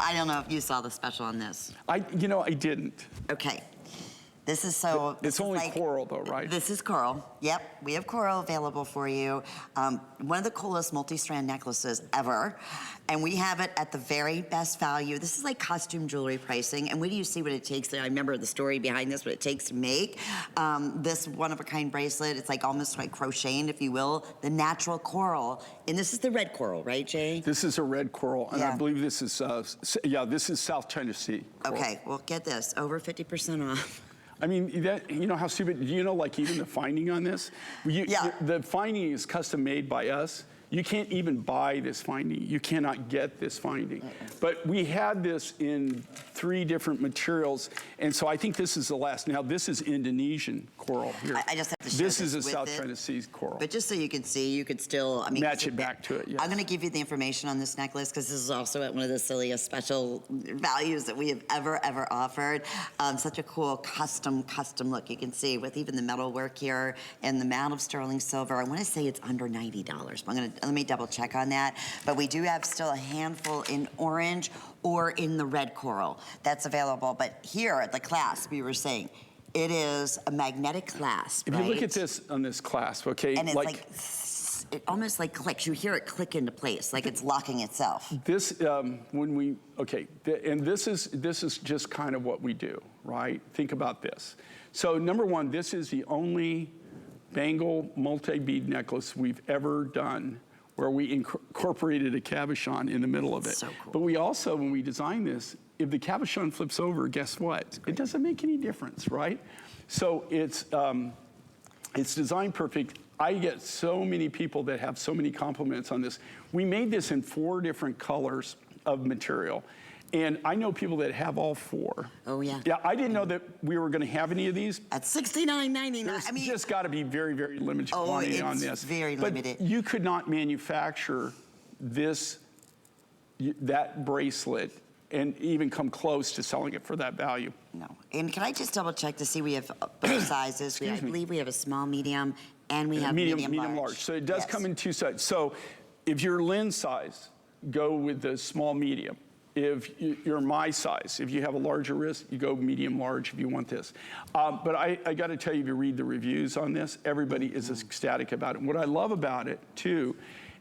I don't know if you saw the special on this. I didn't. Okay. This is so... It's only like, coral though, right? This is coral. Yep, we have coral available for you. One of the coolest multi-strand necklaces ever. And we have it at the very best value. This is like costume jewelry pricing. And wait do you see what it takes? I remember the story behind this, what it takes to make this one-of-a-kind bracelet. It's like almost like crocheting, if you will, the natural coral. And this is the red coral, right, Jay? This is a red coral, and I believe this is, this is South China Sea coral. Okay, well, get this, over 50% off. I mean, you know how stupid, you know, like even the finding on this? The finding is custom made by us. You can't even buy this finding. You cannot get this finding. But we had this in 3 different materials, and so I think this is the last. Now, this is Indonesian coral here. I just have to show this is a South China Sea coral. But just so you can see, you could still, match it back to it, yes. I'm gonna give you the information on this necklace, because this is also at one of the silliest special values that we have ever offered. Such a cool custom look. You can see with even the metal work here and the amount of sterling silver. I wanna say it's under $90, but let me double check on that. But we do have still a handful in orange or in the red coral that's available. But here at the clasp, we were saying, it is a magnetic clasp, If you look at this on this clasp, okay? And it's like it almost like clicks. You hear it click into place, like it's locking itself. This, and this is just kind of what we do, right? Think about this. So number one, this is the only bangle multi-bead necklace we've ever done where we incorporated a cabochon in the middle of it. So cool. But we also, when we designed this, if the cabochon flips over, guess what? It doesn't make any difference, right? So it's designed perfect. I get so many people that have so many compliments on this. We made this in 4 different colors of material. And I know people that have all 4. Oh, yeah. Yeah, I didn't know that we were going to have any of these. At $69.99. There's just got to be very, very limited quantity on this. Very limited. But you could not manufacture that bracelet and even come close to selling it for that value. No. And can I just double check to see we have both sizes? I believe we have a small, medium, and we have medium large. So it does come in 2 sizes. So if you're Lynn's size, go with the small, medium. If you're my size, if you have a larger wrist, you go medium large if you want this. But I got to tell you, if you read the reviews on this, everybody is ecstatic about it. What I love about it, too,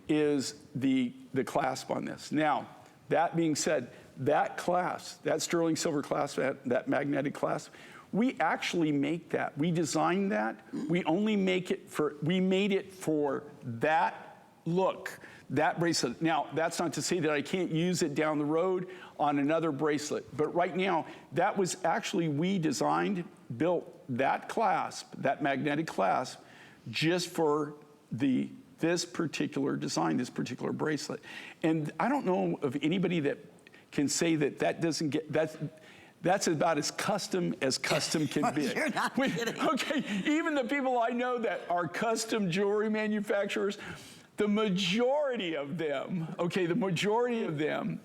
is the clasp on this. Now, that being said, that clasp, that sterling silver clasp, that magnetic clasp, we actually make that. We designed that. We only make it we made it for that look. That bracelet. Now, that's not to say that I can't use it down the road on another bracelet, but right now, that was actually, we designed, built that clasp, that magnetic clasp, just for this particular design, this particular bracelet. And I don't know of anybody that can say that doesn't get, that's about as custom can be. You're not kidding. Okay, even the people I know that are custom jewelry manufacturers, the majority of them,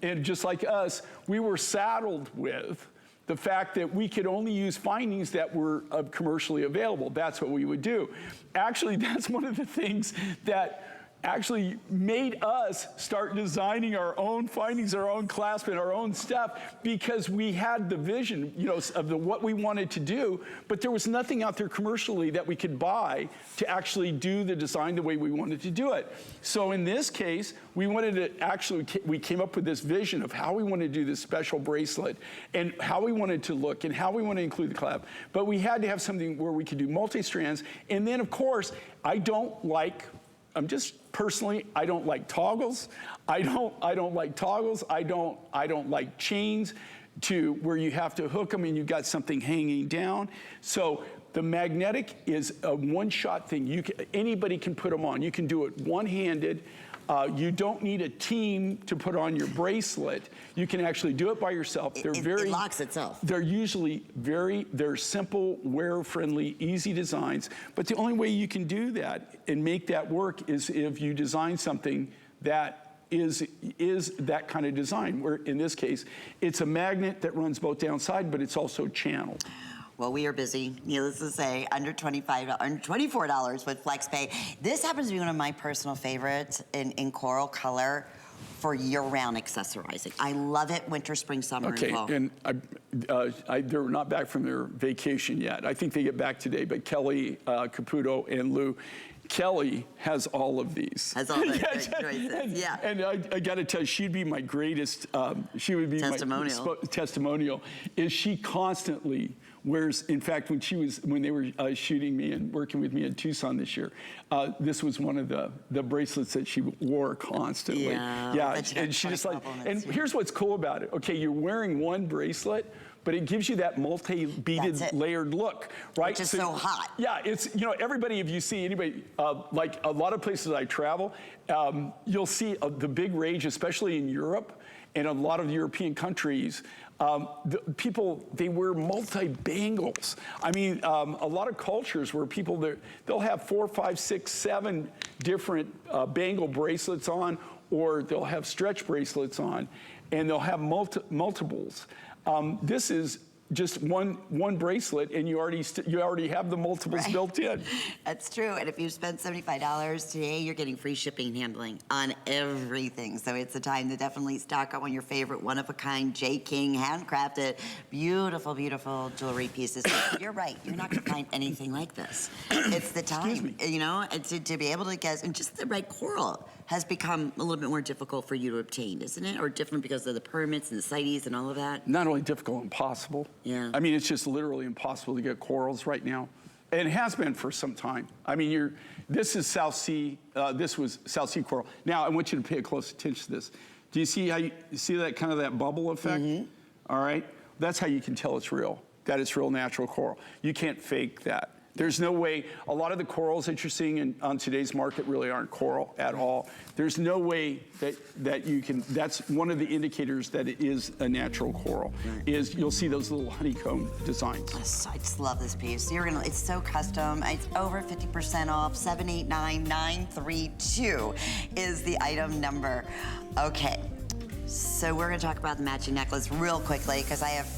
and just like us, we were saddled with the fact that we could only use findings that were commercially available. That's what we would do. Actually, that's one of the things that actually made us start designing our own findings, our own clasp, and our own stuff, because we had the vision, of what we wanted to do, but there was nothing out there commercially that we could buy to actually do the design the way we wanted to do it. So in this case, we came up with this vision of how we wanted to do this special bracelet and how we wanted to look and how we want to include the clasp. But we had to have something where we could do multi-strands. And then, of course, I don't like toggles. I don't like toggles. I don't like chains to where you have to hook them and you've got something hanging down. So the magnetic is a one-shot thing. Anybody can put them on. You can do it one-handed. You don't need a team to put on your bracelet. You can actually do it by yourself. It locks itself. They're usually they're simple, wearer-friendly, easy designs. But the only way you can do that and make that work is if you design something that is that kind of design, where in this case, it's a magnet that runs both downside, but it's also channeled. Well, we are busy, needless to say, under $24 with FlexPay. This happens to be one of my personal favorites in coral color. for year-round accessorizing. I love it, winter, spring, summer, and Okay, fall. and they're not back from their vacation yet. I think they get back today, but Kelly, Caputo, and Lou, Kelly has all of these. Has all the good choices, yeah. And I got to tell you, she'd be my greatest, she would be Testimonial. my testimonial, is she constantly wears, in fact, when they were shooting me and working with me in Tucson this year, this was one of the bracelets that she wore constantly. Yeah, and she just like, and here's what's cool about it. Okay, you're wearing one bracelet, but it gives you that multi-beaded layered look, right? Which is so hot. Yeah, it's, you know, everybody, if you see anybody, like a lot of places I travel, you'll see the big rage, especially in Europe and a lot of European countries, people, they wear multi-bangles. I mean, a lot of cultures where people, they'll have 4, 5, 6, 7 different bangle bracelets on, or they'll have stretch bracelets on, and they'll have multiples. This is just one bracelet, and you already have the multiples built in. That's true. And if you spend $75 today, you're getting free shipping and handling on everything. So it's a time to definitely stock up on your favorite one-of-a-kind J. King handcrafted, beautiful, beautiful jewelry pieces. You're right. You're not going to find anything like this. It's the time, you know, and to be able to get, and just the right coral has become a little bit more difficult for you to obtain, isn't it? Or different because of the permits and the CITES and all of that? Not only difficult, impossible. Yeah. I mean, it's just literally impossible to get corals right now. And it has been for some time. I mean, this is South Sea, this was South Sea coral. Now, I want you to pay close attention to this. Do you see how you see that kind of that bubble effect? All right, that's how you can tell it's real, that it's real natural coral. You can't fake that. There's no way, a lot of the corals that you're seeing on today's market really aren't coral at all. There's no way that you can, that's one of the indicators that it is a natural coral, is you'll see those little honeycomb designs. I just love this piece. It's so custom. It's over 50% off. 789932 is the item number. Okay, so we're gonna talk about the matching necklace real quickly because I have